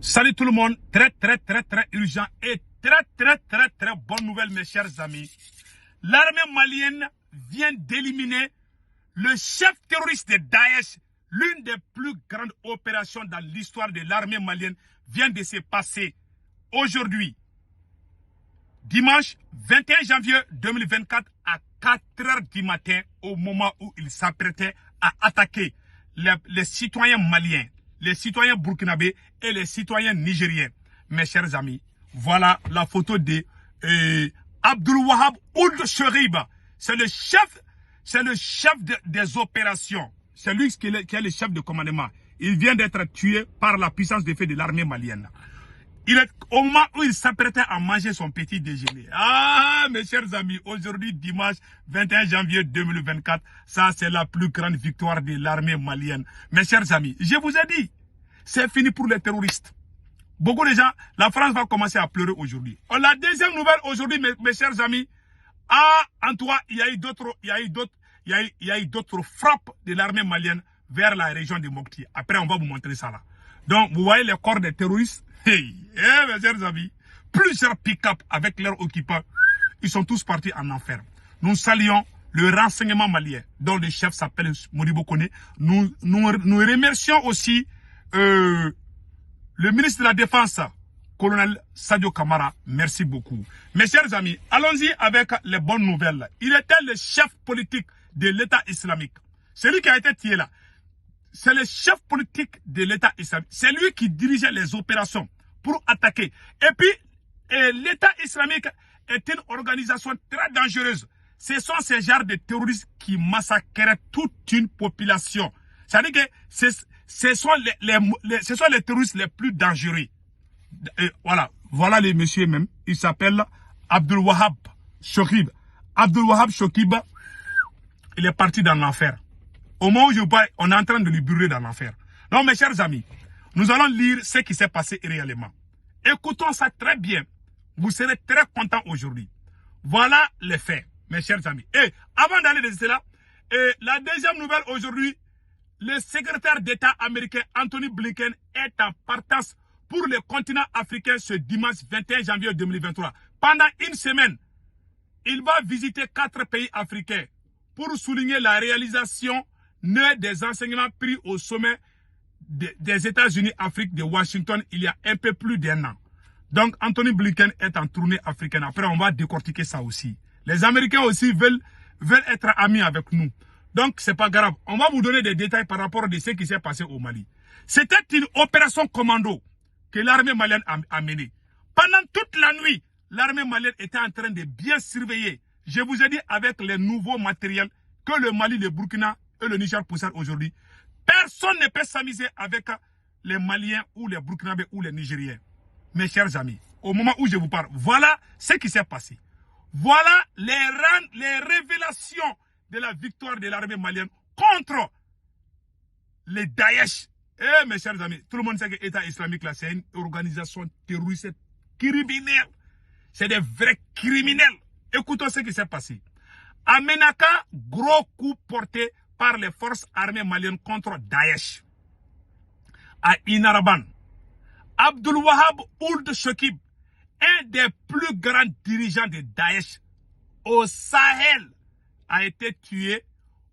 Salut tout le monde, très urgent et très bonne nouvelle mes chers amis. L'armée malienne vient d'éliminer le chef terroriste de Daesh. L'une des plus grandes opérations dans l'histoire de l'armée malienne vient de se passer aujourd'hui, dimanche 21 janvier 2024 à 4 h du matin, au moment où il s'apprêtait à attaquer les citoyens maliens, les citoyens burkinabés et les citoyens nigériens. Mes chers amis, voilà la photo de Abdul Wahab Ould Cheriba. C'est le chef des opérations. C'est lui qui est le chef de commandement. Il vient d'être tué par la puissance de feu de l'armée malienne. Au moment où il s'apprêtait à manger son petit déjeuner. Ah, mes chers amis, aujourd'hui, dimanche 21 janvier 2024, ça c'est la plus grande victoire de l'armée malienne. Mes chers amis, je vous ai dit, c'est fini pour les terroristes. Beaucoup de gens, la France va commencer à pleurer aujourd'hui. La deuxième nouvelle aujourd'hui, mes chers amis, en tout cas, il y a eu d'autres frappes de l'armée malienne vers la région de Mopti. Après, on va vous montrer ça là. Donc, vous voyez les corps des terroristes. Mes chers amis, plusieurs pick-up avec leurs occupants, ils sont tous partis en enfer. Nous saluons le renseignement malien, dont le chef s'appelle Modibo Kone. Nous remercions aussi le ministre de la Défense, colonel Sadio Kamara. Merci beaucoup. Mes chers amis, allons-y avec les bonnes nouvelles. Il était le chef politique de l'État islamique. Celui qui a été tué là, c'est le chef politique de l'État islamique. C'est lui qui dirigeait les opérations pour attaquer. Et puis, l'État islamique est une organisation très dangereuse. Ce sont ces genres de terroristes qui massacrent toute une population. C'est-à-dire que ce sont les terroristes les plus dangereux. Voilà le monsieur même. Il s'appelle Abdul Wahab Cheriba. Abdul Wahab Cheriba, il est parti dans l'enfer. Au moment où je parle, on est en train de lui brûler dans l'enfer. Donc, mes chers amis, nous allons lire ce qui s'est passé réellement. Écoutons ça très bien. Vous serez très contents aujourd'hui. Voilà les faits, mes chers amis. Et avant d'aller de cela, la deuxième nouvelle aujourd'hui, le secrétaire d'État américain Anthony Blinken est en partance pour le continent africain ce dimanche 21 janvier 2023. Pendant une semaine, il va visiter 4 pays africains pour souligner la réalisation des enseignements pris au sommet des États-Unis Afrique de Washington il y a un peu plus d'1 an. Donc, Anthony Blinken est en tournée africaine. Après, on va décortiquer ça aussi. Les Américains aussi veulent être amis avec nous. Donc, c'est pas grave. On va vous donner des détails par rapport à ce qui s'est passé au Mali. C'était une opération commando que l'armée malienne a menée. Pendant toute la nuit, l'armée malienne était en train de bien surveiller. Je vous ai dit avec les nouveaux matériels que le Mali, le Burkina et le Niger possèdent aujourd'hui. Personne ne peut s'amuser avec les Maliens ou les Burkinabés ou les Nigériens. Mes chers amis, au moment où je vous parle, voilà ce qui s'est passé. Voilà les révélations de la victoire de l'armée malienne contre les Daesh. Eh mes chers amis, tout le monde sait que l'État islamique là, c'est une organisation terroriste criminelle. C'est des vrais criminels. Écoutons ce qui s'est passé. À Menaka, gros coup porté par les forces armées maliennes contre Daesh. À Inaraban, Abdul Wahab Ould Cheriba, un des plus grands dirigeants de Daesh au Sahel, a été tué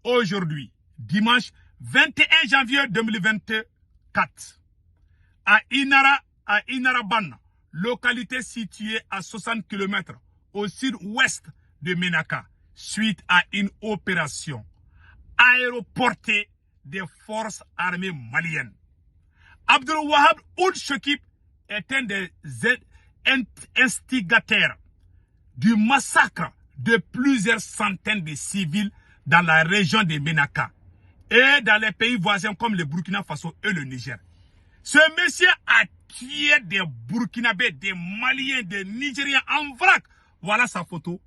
aujourd'hui, dimanche 21 janvier 2024. À Inaraban, localité située à 60 km au sud-ouest de Menaka, suite à une opération aéroportée des forces armées maliennes. Abdul Wahab Ould Cheriba est un des instigateurs du massacre de plusieurs centaines de civils dans la région de Menaka et dans les pays voisins comme le Burkina Faso et le Niger. Ce monsieur a tué des Burkinabés, des Maliens, des Nigériens en vrac. Voilà sa photo.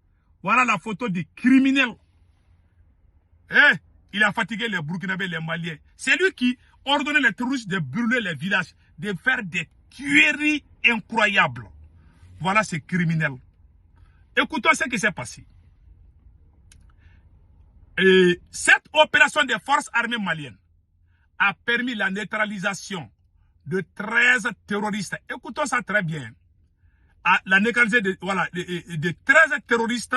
Voilà la photo du criminel. Il a fatigué les Burkinabés, les Maliens. C'est lui qui ordonnait les terroristes de brûler les villages, de faire des tueries incroyables. Voilà ces criminels. Écoutons ce qui s'est passé. Cette opération des forces armées maliennes a permis la neutralisation de 13 terroristes. Écoutons ça très bien. La neutralisation de 13 terroristes,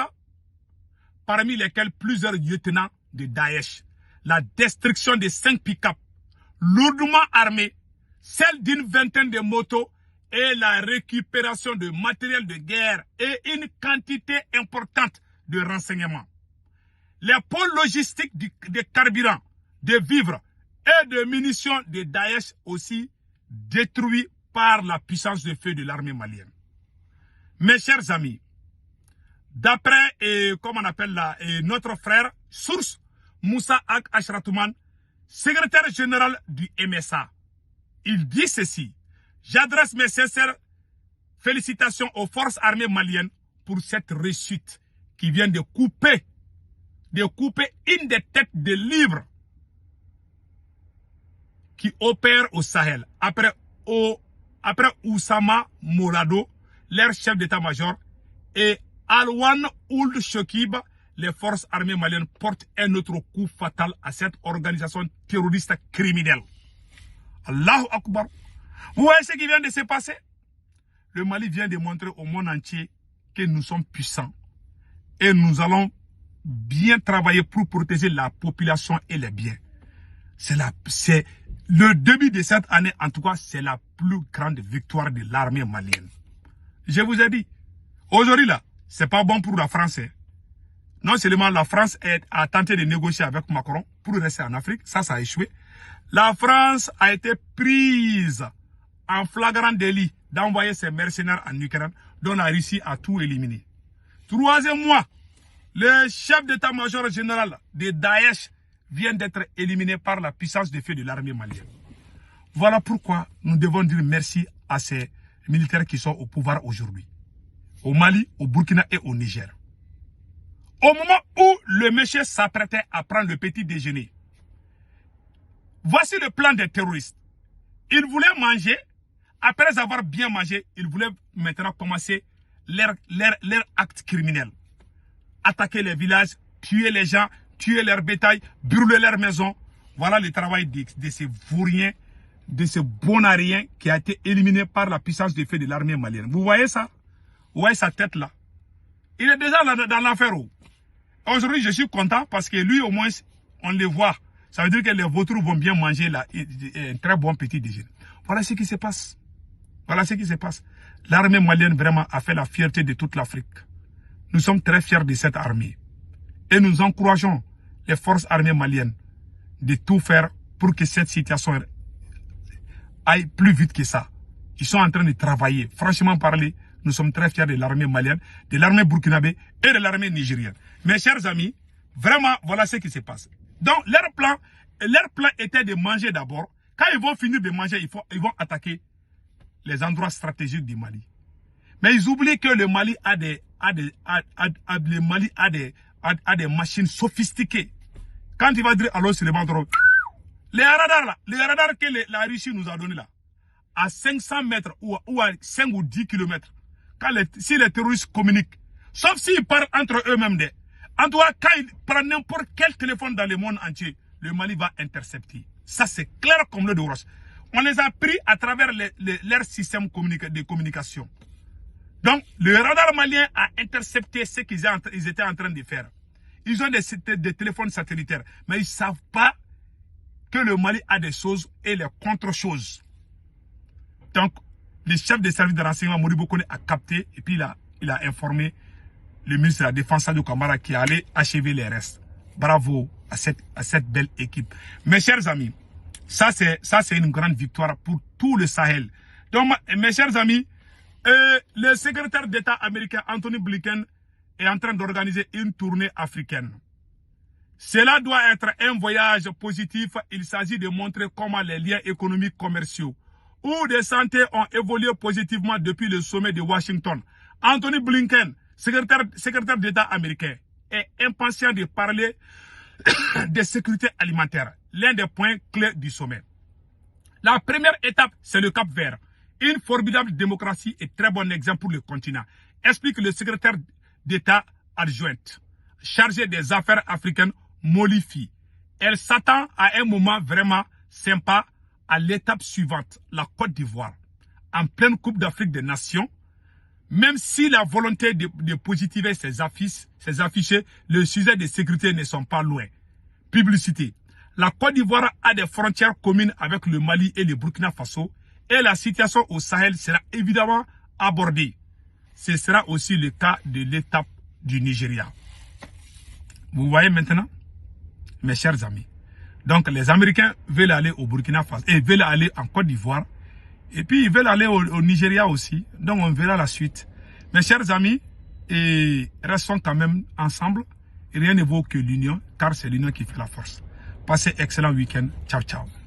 parmi lesquels plusieurs lieutenants de Daesh. La destruction de 5 pick-up lourdement armés, celle d'une vingtaine de motos et la récupération de matériel de guerre et une quantité importante de renseignements. Les pôles logistiques de carburant, de vivres et de munitions de Daesh aussi détruits par la puissance de feu de l'armée malienne. Mes chers amis, d'après, comment on appelle là, notre frère, source, Moussa Ag Ashratouman, secrétaire général du MSA, il dit ceci: j'adresse mes sincères félicitations aux forces armées maliennes pour cette réussite qui vient de couper une des têtes de livres qui opère au Sahel. Après Oussama Morado, leur chef d'état-major, et Alwan Ould Shokib, les forces armées maliennes portent un autre coup fatal à cette organisation terroriste criminelle. Allahu Akbar. Vous voyez ce qui vient de se passer? Le Mali vient de montrer au monde entier que nous sommes puissants. Et nous allons bien travailler pour protéger la population et les biens. C'est le début de cette année, en tout cas, c'est la plus grande victoire de l'armée malienne. Je vous ai dit, aujourd'hui là, c'est pas bon pour la France. Non seulement la France a tenté de négocier avec Macron pour rester en Afrique, ça a échoué. La France a été prise en flagrant délit d'envoyer ses mercenaires en Ukraine, dont la Russie a tout éliminé. Troisième mois, le chef d'état-major général de Daesh vient d'être éliminé par la puissance de feu de l'armée malienne. Voilà pourquoi nous devons dire merci à ces militaires qui sont au pouvoir aujourd'hui, au Mali, au Burkina et au Niger. Au moment où le monsieur s'apprêtait à prendre le petit déjeuner, voici le plan des terroristes. Ils voulaient manger. Après avoir bien mangé, ils voulaient maintenant commencer leur acte criminel. Attaquer les villages, tuer les gens, tuer leur bétail, brûler leurs maisons. Voilà le travail de ces vauriens, de ces bonariens qui a été éliminé par la puissance de feu de l'armée malienne. Vous voyez ça? Vous voyez sa tête là? Il est déjà dans l'affaire. Aujourd'hui, je suis content parce que lui, au moins, on le voit. Ça veut dire que les vautours vont bien manger là, un très bon petit déjeuner. Voilà ce qui se passe. Voilà ce qui se passe. L'armée malienne vraiment a fait la fierté de toute l'Afrique. Nous sommes très fiers de cette armée. Et nous encourageons les forces armées maliennes de tout faire pour que cette situation aille plus vite que ça. Ils sont en train de travailler. Franchement parler, nous sommes très fiers de l'armée malienne, de l'armée burkinabé et de l'armée nigérienne. Mes chers amis, vraiment, voilà ce qui se passe. Donc, leur plan était de manger d'abord. Quand ils vont finir de manger, ils vont attaquer les endroits stratégiques du Mali. Mais ils oublient que le Mali a des machines sophistiquées. Quand il va dire alors sur les banderoles, les radars là, les radars que la Russie nous a donné là, à 500 mètres ou à 5 ou 10 km, si les terroristes communiquent, sauf s'ils parlent entre eux-mêmes, en tout cas, quand ils prennent n'importe quel téléphone dans le monde entier, le Mali va intercepter. Ça, c'est clair comme l'eau de roche. On les a pris à travers leur système de communication. Donc, le radar malien a intercepté ce qu'ils étaient en train de faire. Ils ont des téléphones satellitaires, mais ils ne savent pas que le Mali a des choses et les contre-choses. Donc, le chef des services de renseignement, Modibo Kone, a capté et puis il a informé le ministre de la Défense, Sadio Kamara, qui allait achever les restes. Bravo à cette belle équipe. Mes chers amis, ça c'est une grande victoire pour tout le Sahel. Donc, mes chers amis, le secrétaire d'État américain Anthony Blinken est en train d'organiser une tournée africaine. Cela doit être un voyage positif. Il s'agit de montrer comment les liens économiques commerciaux ou de santé ont évolué positivement depuis le sommet de Washington. Anthony Blinken, secrétaire d'État américain, est impatient de parler de sécurité alimentaire, l'un des points clés du sommet. La première étape, c'est le Cap Vert. Une formidable démocratie et très bon exemple pour le continent, explique le secrétaire d'État adjointe, chargé des affaires africaines, Molifi. Elle s'attend à un moment vraiment sympa à l'étape suivante, la Côte d'Ivoire, en pleine Coupe d'Afrique des Nations, même si la volonté de positiver ces affichés, le sujet de sécurité ne sont pas loin. Publicité. La Côte d'Ivoire a des frontières communes avec le Mali et le Burkina Faso et la situation au Sahel sera évidemment abordée. Ce sera aussi le cas de l'étape du Nigeria. Vous voyez maintenant, mes chers amis. Donc les Américains veulent aller au Burkina Faso et veulent aller en Côte d'Ivoire. Et puis ils veulent aller au Nigeria aussi. Donc on verra la suite. Mes chers amis, et restons quand même ensemble. Rien ne vaut que l'union, car c'est l'union qui fait la force. Passez excellent week-end. Ciao, ciao.